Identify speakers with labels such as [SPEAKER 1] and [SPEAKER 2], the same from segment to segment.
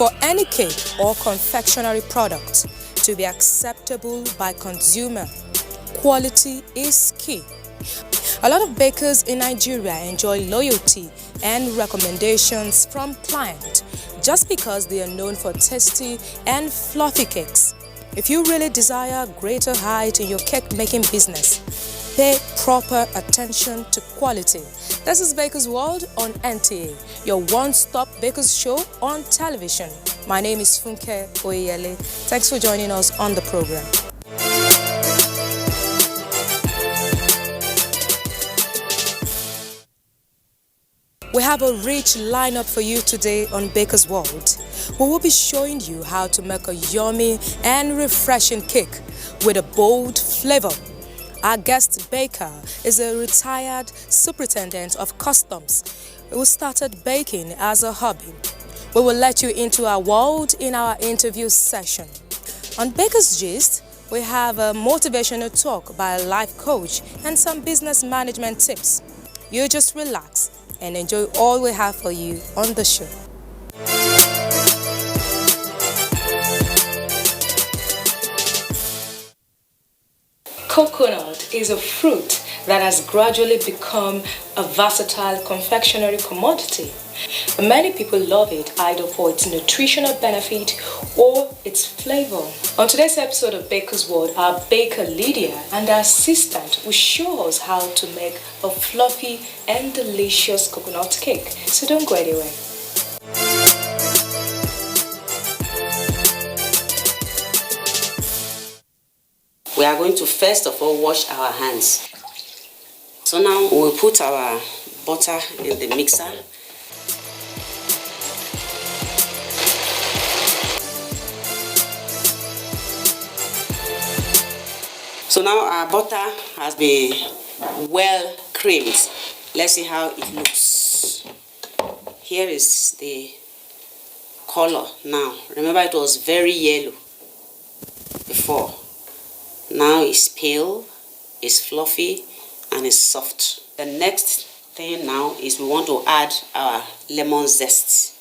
[SPEAKER 1] For any cake or confectionery product to be acceptable by consumer, quality is key. A lot of bakers in Nigeria enjoy loyalty and recommendations from clients just because they are known for tasty and fluffy cakes. If you really desire greater height in your cake making business, pay proper attention to quality. This is Baker's World on NTA, your one-stop Baker's show on television. My name is Funke Oyele. Thanks for joining us on the program. We have a rich lineup for you today on Baker's World. We will be showing you how to make a yummy and refreshing cake with a bold flavor. Our guest baker is a retired superintendent of customs who started baking as a hobby. We will let you into our world in our interview session. On Baker's Gist, we have a motivational talk by a life coach and some business management tips. You just relax and enjoy all we have for you on the show. Coconut is a fruit that has gradually become a versatile confectionery commodity. Many people love it either for its nutritional benefit or its flavor. On today's episode of Baker's World, our baker Lydia and her assistant will show us how to make a fluffy and delicious coconut cake. So don't go anywhere.
[SPEAKER 2] We are going to first of all wash our hands. So now we'll put our butter in the mixer. So now our butter has been well creamed. Let's see how it looks. Here is the color now. Remember, it was very yellow before. Now it's pale, it's fluffy, and it's soft. The next thing now is we want to add our lemon zest.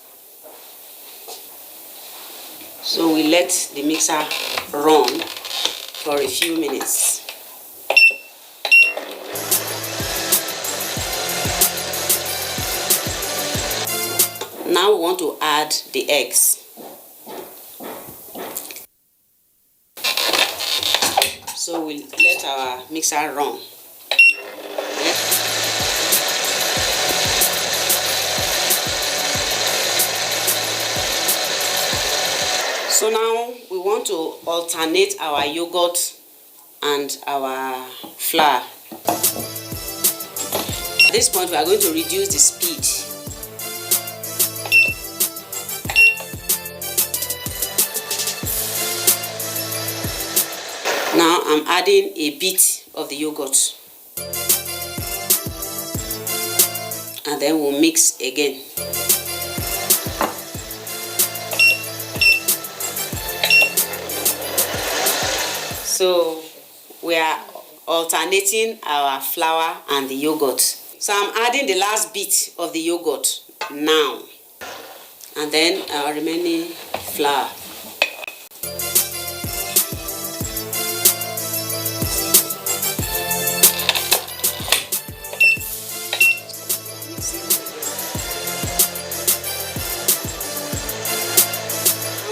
[SPEAKER 2] So we let the mixer run for a few minutes. Now we want to add the eggs. So we'll let our mixer run. So now we want to alternate our yogurt and our flour. At this point, we are going to reduce the speed. Now I'm adding a bit of the yogurt. And then we'll mix again. So we are alternating our flour and the yogurt. So I'm adding the last bit of the yogurt now. And then our remaining flour.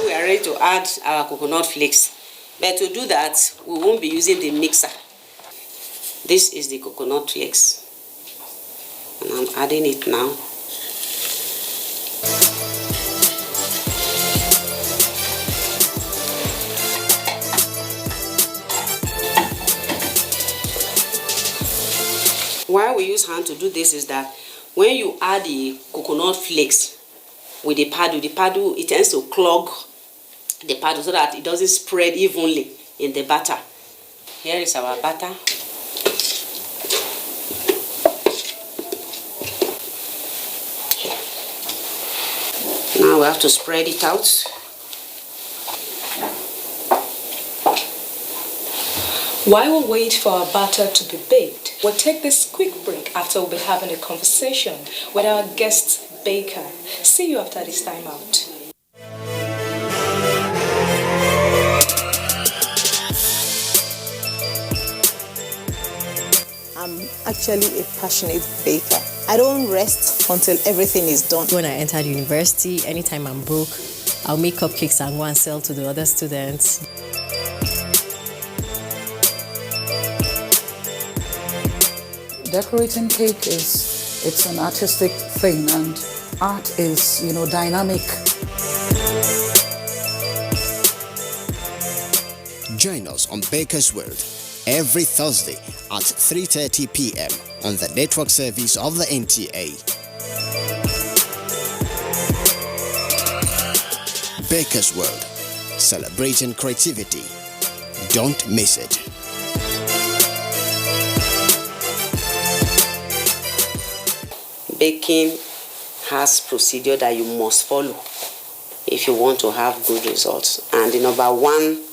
[SPEAKER 2] We are ready to add our coconut flakes. But to do that, we won't be using the mixer. This is the coconut flakes. And I'm adding it now. Why we use hand to do this is that when you add the coconut flakes with the paddle, it tends to clog the paddle so that it doesn't spread evenly in the batter. Here is our batter. Now we have to spread it out.
[SPEAKER 1] While we wait for our batter to be baked, we'll take this quick break after we'll be having a conversation with our guest baker. See you after this time out.
[SPEAKER 3] actually a passionate baker. I don't rest until everything is done.
[SPEAKER 4] When I entered university, anytime I'm broke, I'll make cupcakes and go and sell to the other students.
[SPEAKER 5] Decorating cake it's an artistic thing, and art is, dynamic.
[SPEAKER 6] Join us on Baker's World every Thursday at 3:30 p.m. on the network service of the NTA. Baker's World, celebrating creativity. Don't miss it.
[SPEAKER 2] Baking has procedure that you must follow if you want to have good results. And the number one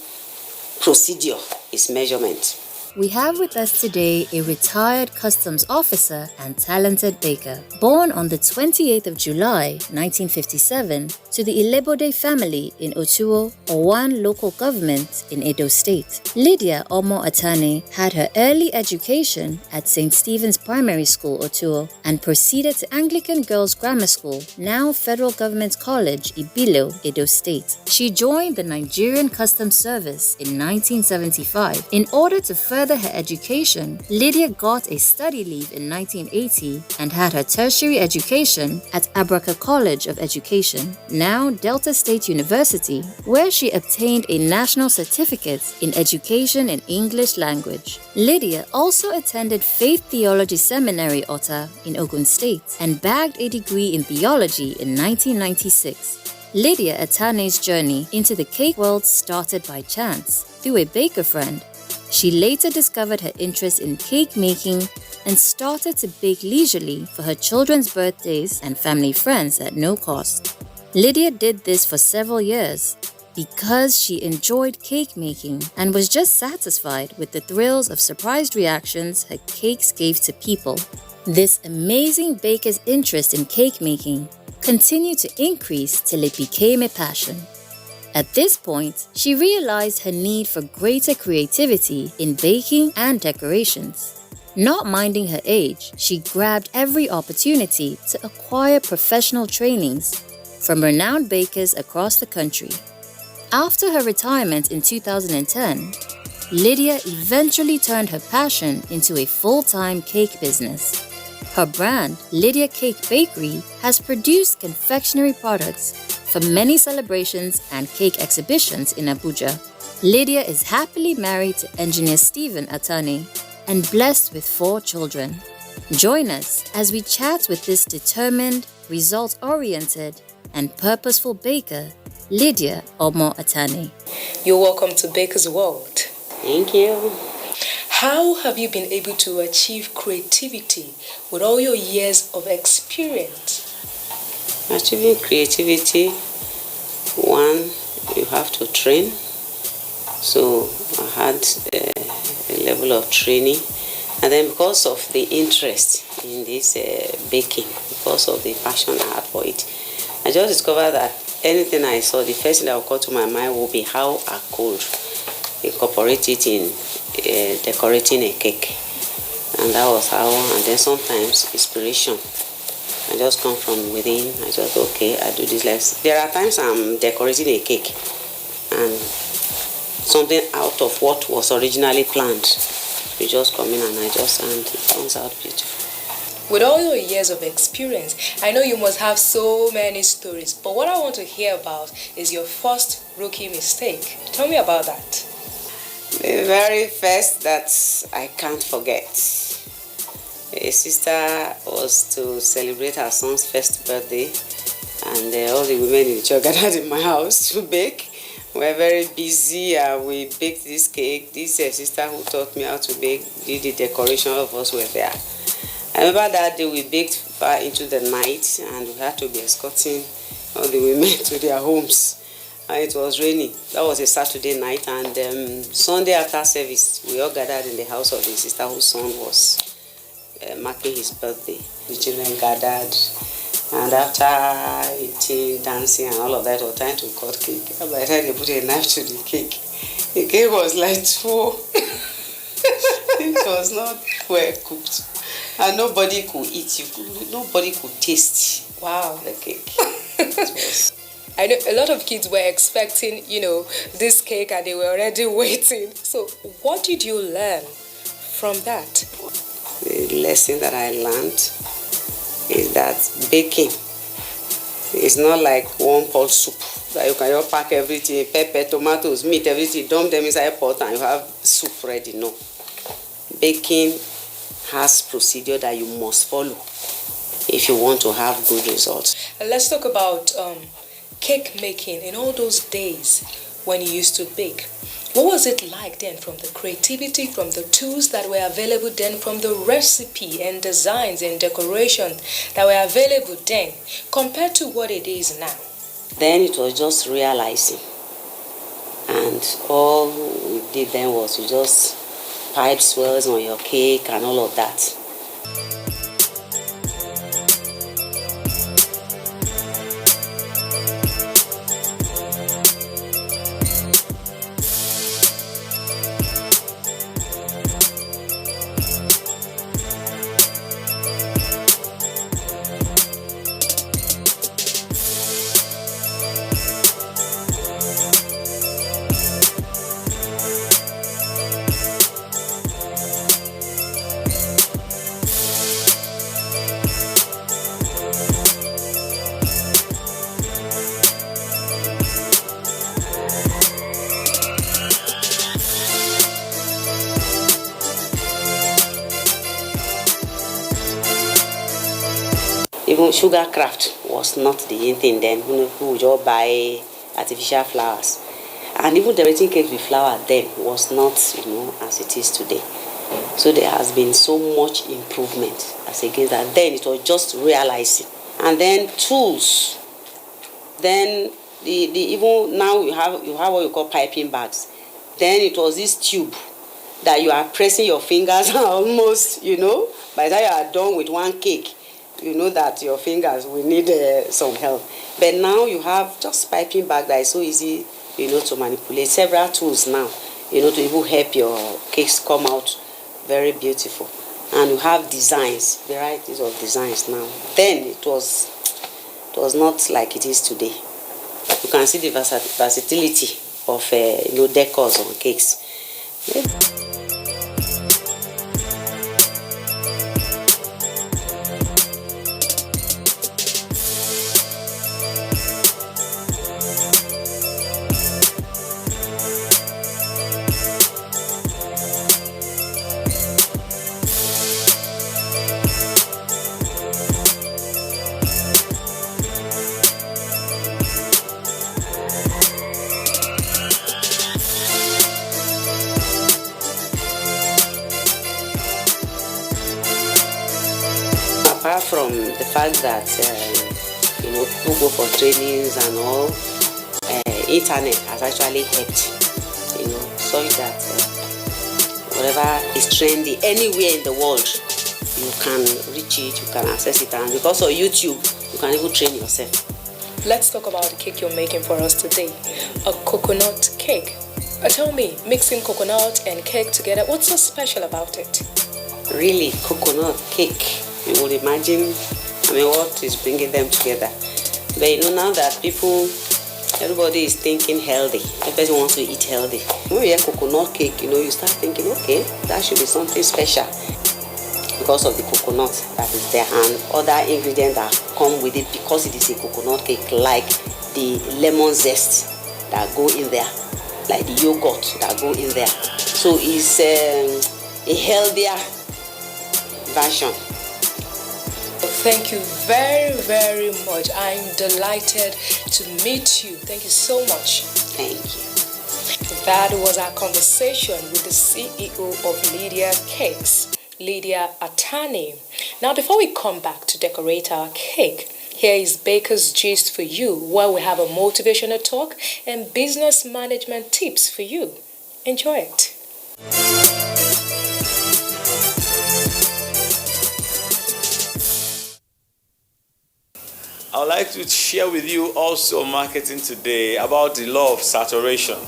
[SPEAKER 2] procedure is measurement.
[SPEAKER 7] We have with us today a retired customs officer and talented baker. Born on the 28th of July, 1957, to the Ilebode family in Otuo, Owan local government in Edo State. Lydia Omo Atane had her early education at St. Stephen's Primary School, Otuo, and proceeded to Anglican Girls Grammar School, now Federal Government College, Ibilo, Edo State. She joined the Nigerian Customs Service in 1975. In order to further her education, Lydia got a study leave in 1980 and had her tertiary education at Abraka College of Education, now Delta State University, where she obtained a national certificate in education in English language. Lydia also attended Faith Theology Seminary Ota in Ogun State and bagged a degree in theology in 1996. Lydia Atane's journey into the cake world started by chance, through a baker friend. She later discovered her interest in cake making and started to bake leisurely for her children's birthdays and family friends at no cost. Lydia did this for several years because she enjoyed cake making and was just satisfied with the thrills of surprised reactions her cakes gave to people. This amazing baker's interest in cake making continued to increase till it became a passion. At this point, she realized her need for greater creativity in baking and decorations. Not minding her age, she grabbed every opportunity to acquire professional trainings from renowned bakers across the country. After her retirement in 2010, Lydia eventually turned her passion into a full-time cake business. Her brand, Lydia Cake Bakery, has produced confectionery products for many celebrations and cake exhibitions in Abuja. Lydia is happily married to engineer Stephen Atane and blessed with 4 children. Join us as we chat with this determined, result-oriented, and purposeful baker, Lydia Omo Atane.
[SPEAKER 1] You're welcome to Baker's World.
[SPEAKER 2] Thank you.
[SPEAKER 1] How have you been able to achieve creativity with all your years of experience?
[SPEAKER 2] Achieving creativity, one, you have to train. So I had a level of training, and then because of the interest in this baking, because of the passion I had for it, I just discovered that anything I saw, the first thing that would come to my mind would be how I could incorporate it in decorating a cake. And that was how, and then sometimes inspiration. I just come from within. I just, okay, I do this. Like, there are times I'm decorating a cake and something out of what was originally planned. You just come in and it comes out beautiful.
[SPEAKER 1] With all your years of experience, I know you must have so many stories, but what I want to hear about is your first rookie mistake. Tell me about that.
[SPEAKER 2] The very first that I can't forget. A sister was to celebrate her son's first birthday, and all the women in the church gathered in my house to bake. We were very busy and we baked this cake. This sister who taught me how to bake did the decoration. All of us were there. I remember that day we baked far into the night and we had to be escorting all the women to their homes. And it was raining. That was a Saturday night, and Sunday after service, we all gathered in the house of the sister whose son was marking his birthday. The children gathered, and after eating, dancing, and all of that, we were trying to cut cake. And by the time they put a knife to the cake was like 2. It was not well cooked. And nobody could eat. Nobody could taste
[SPEAKER 1] Wow.
[SPEAKER 2] the cake.
[SPEAKER 1] I know a lot of kids were expecting, this cake and they were already waiting. So what did you learn from that?
[SPEAKER 2] The lesson that I learned is that baking is not like one pot soup that you can just pack everything, pepper, tomatoes, meat, everything, dump them inside a pot and you have soup ready. No. Baking has procedure that you must follow if you want to have good results.
[SPEAKER 1] And let's talk about cake making in all those days when you used to bake. What was it like then, from the creativity, from the tools that were available then, from the recipe and designs and decorations that were available then, compared to what it is now?
[SPEAKER 2] Then it was just realizing. And all we did then was you just pipe swirls on your cake and all of that. Even sugar craft was not the in thing then. People would just buy artificial flowers. And even decorating cake with flour then was not, as it is today. So there has been so much improvement as against that. Then it was just realizing. And then tools. Then even now you have what you call piping bags. Then it was this tube that you are pressing your fingers almost, by the time you are done with one cake, you know that your fingers will need some help. But now you have just piping bag that is so easy, to manipulate. Several tools now, to even help your cakes come out very beautiful. And you have designs, varieties of designs now. Then it was not like it is today. You can see the versatility of decors on cakes. Apart from the fact that people go for trainings and all, internet has actually helped. So that whatever is trendy anywhere in the world, you can reach it, you can access it, and because of YouTube, you can even train yourself.
[SPEAKER 1] Let's talk about the cake you're making for us today, a coconut cake. Tell me, mixing coconut and cake together, what's so special about it?
[SPEAKER 2] Really, coconut cake. You would imagine, what is bringing them together. But now that everybody is thinking healthy. Everybody wants to eat healthy. When you hear coconut cake, you start thinking, okay, that should be something special because of the coconut that is there and other ingredients that come with it because it is a coconut cake, like the lemon zest that go in there, like the yogurt that go in there. So it's a healthier version.
[SPEAKER 1] Thank you very, very much. I'm delighted to meet you. Thank you so much.
[SPEAKER 2] Thank you.
[SPEAKER 1] That was our conversation with the CEO of Lydia Cakes, Lydia Atani. Now, before we come back to decorate our cake, here is Baker's Gist for you, where we have a motivational talk and business management tips for you. Enjoy it.
[SPEAKER 8] I would like to share with you also marketing today about the law of saturation.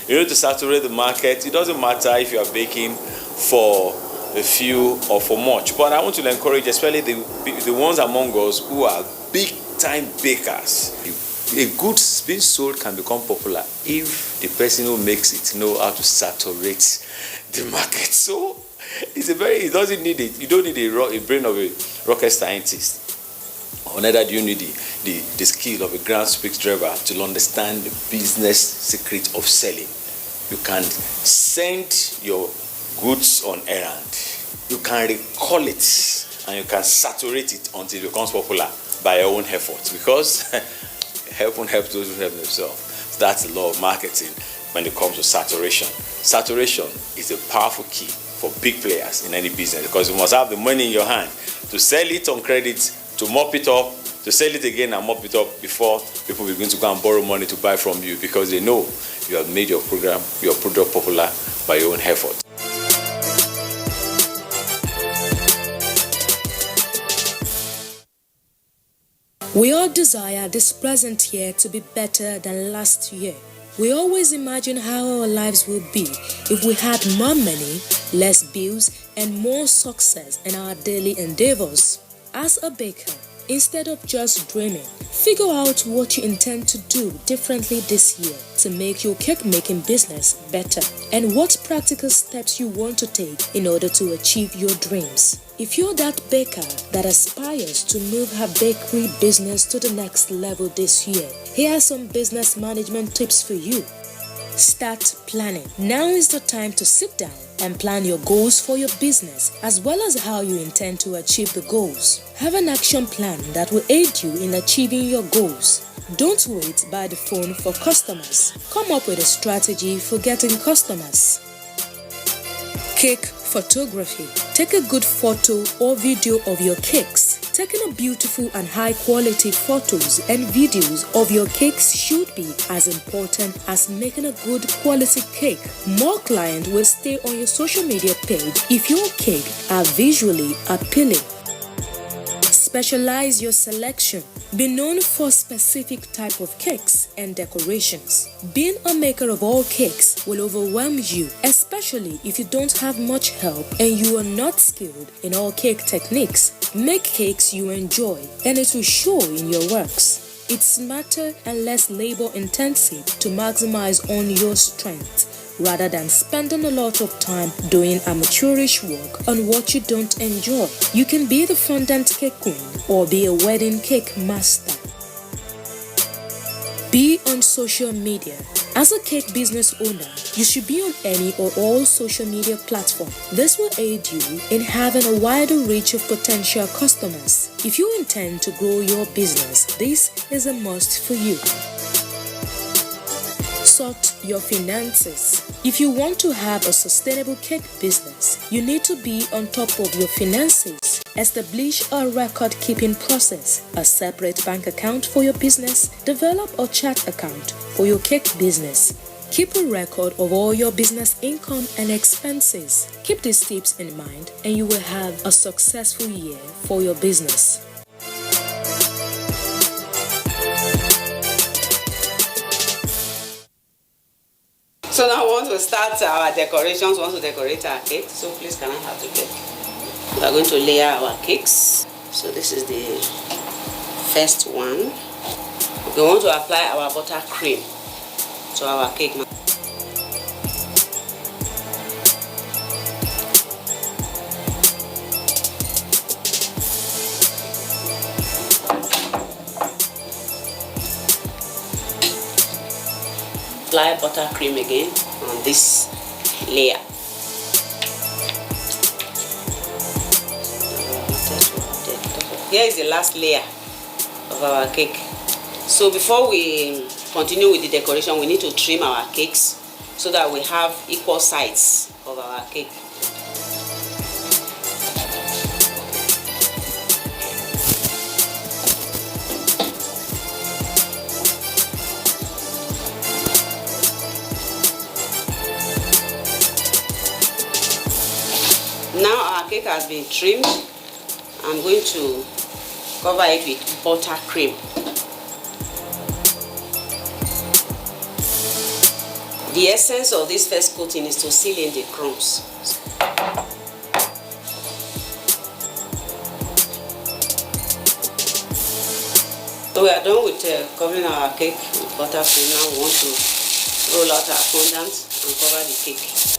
[SPEAKER 8] You need to saturate the market. It doesn't matter if you are baking for a few or for much. But I want to encourage, especially the ones among us who are big-time bakers. A good being sold can become popular if the person who makes it know how to saturate the market. So it doesn't need it. You don't need a brain of a rocket scientist, or neither do you need the skill of a ground speech driver to understand the business secret of selling. You can send your goods on errand. You can recall it and you can saturate it until it becomes popular by your own efforts, because heaven helps those who help themselves. So that's the law of marketing when it comes to saturation. Saturation is a powerful key for big players in any business, because you must have the money in your hand to sell it on credit, to mop it up, to sell it again and mop it up before people begin to go and borrow money to buy from you, because they know you have made your product popular by your own effort.
[SPEAKER 1] We all desire this present year to be better than last year. We always imagine how our lives will be if we had more money, less bills, and more success in our daily endeavors. As a baker, instead of just dreaming, figure out what you intend to do differently this year to make your cake-making business better, and what practical steps you want to take in order to achieve your dreams. If you're that baker that aspires to move her bakery business to the next level this year, here are some business management tips for you. Start planning. Now is the time to sit down and plan your goals for your business, as well as how you intend to achieve the goals. Have an action plan that will aid you in achieving your goals. Don't wait by the phone for customers. Come up with a strategy for getting customers. Cake photography. Take a good photo or video of your cakes. Taking a beautiful and high quality photos and videos of your cakes should be as important as making a good quality cake. More clients will stay on your social media page if your cake are visually appealing. Specialize your selection. Be known for specific type of cakes and decorations. Being a maker of all cakes will overwhelm you, especially if you don't have much help and you are not skilled in all cake techniques. Make cakes you enjoy, and it will show in your works. It's smarter and less labor intensive to maximize on your strength, rather than spending a lot of time doing amateurish work on what you don't enjoy. You can be the fondant cake queen or be a wedding cake master. Be on social media. As a cake business owner, you should be on any or all social media platforms. This will aid you in having a wider reach of potential customers. If you intend to grow your business, this is a must for you. Sort your finances. If you want to have a sustainable cake business, you need to be on top of your finances. Establish a record-keeping process, a separate bank account for your business, develop a chart account for your cake business. Keep a record of all your business income and expenses. Keep these tips in mind and you will have a successful year for your business.
[SPEAKER 2] So now we want to start our decorations. We want to decorate our cake. So please can I have the cake? We are going to layer our cakes. So this is the first one. We want to apply our buttercream to our cake. Apply buttercream again on this layer. Here is the last layer of our cake. So before we continue with the decoration, we need to trim our cakes so that we have equal sides of our cake. Now our cake has been trimmed. I'm going to cover it with buttercream. The essence of this first coating is to seal in the crumbs. So we are done with covering our cake with buttercream. Now we want to roll out our fondant and cover the cake.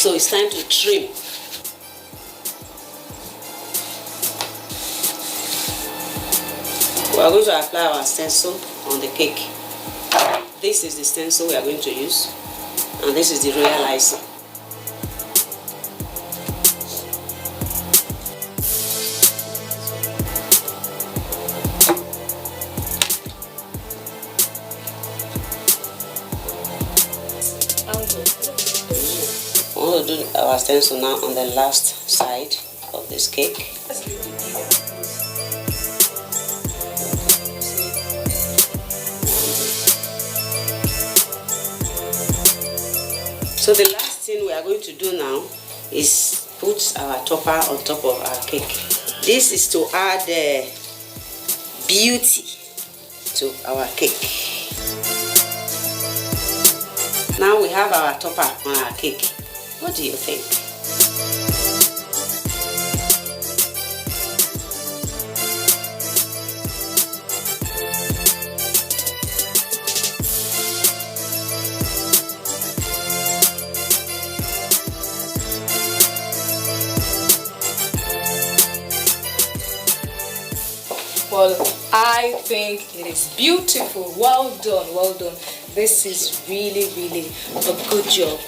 [SPEAKER 2] So it's time to trim. We are going to apply our stencil on the cake. This is the stencil we are going to use, and this is the royal icing. We want to do our stencil now on the last side of this cake. So the last thing we are going to do now is put our topper on top of our cake. This is to add beauty to our cake. Now we have our topper on our cake. What do you think?
[SPEAKER 1] Well, I think it is beautiful. Well done, well done. This is really, really a good job.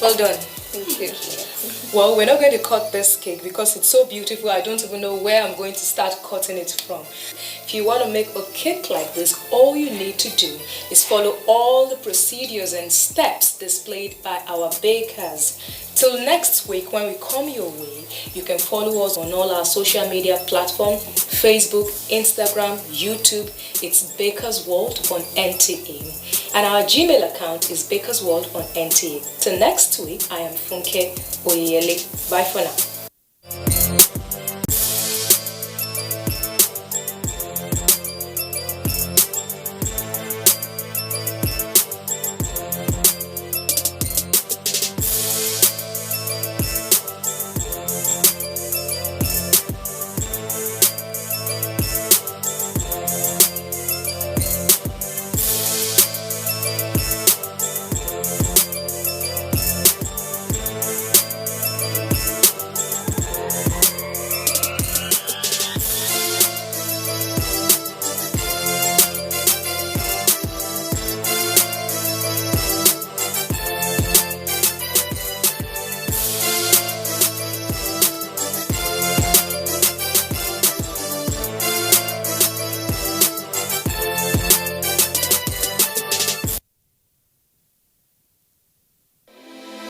[SPEAKER 1] Well done. Thank you. Well, we're not going to cut this cake because it's so beautiful. I don't even know where I'm going to start cutting it from. If you want to make a cake like this, all you need to do is follow all the procedures and steps displayed by our bakers. Till next week when we come your way, you can follow us on all our social media platforms, Facebook, Instagram, YouTube. It's Baker's World on NTA. And our Gmail account is Baker's World on NTA. Till next week, I am Funke Oyele. Bye for now.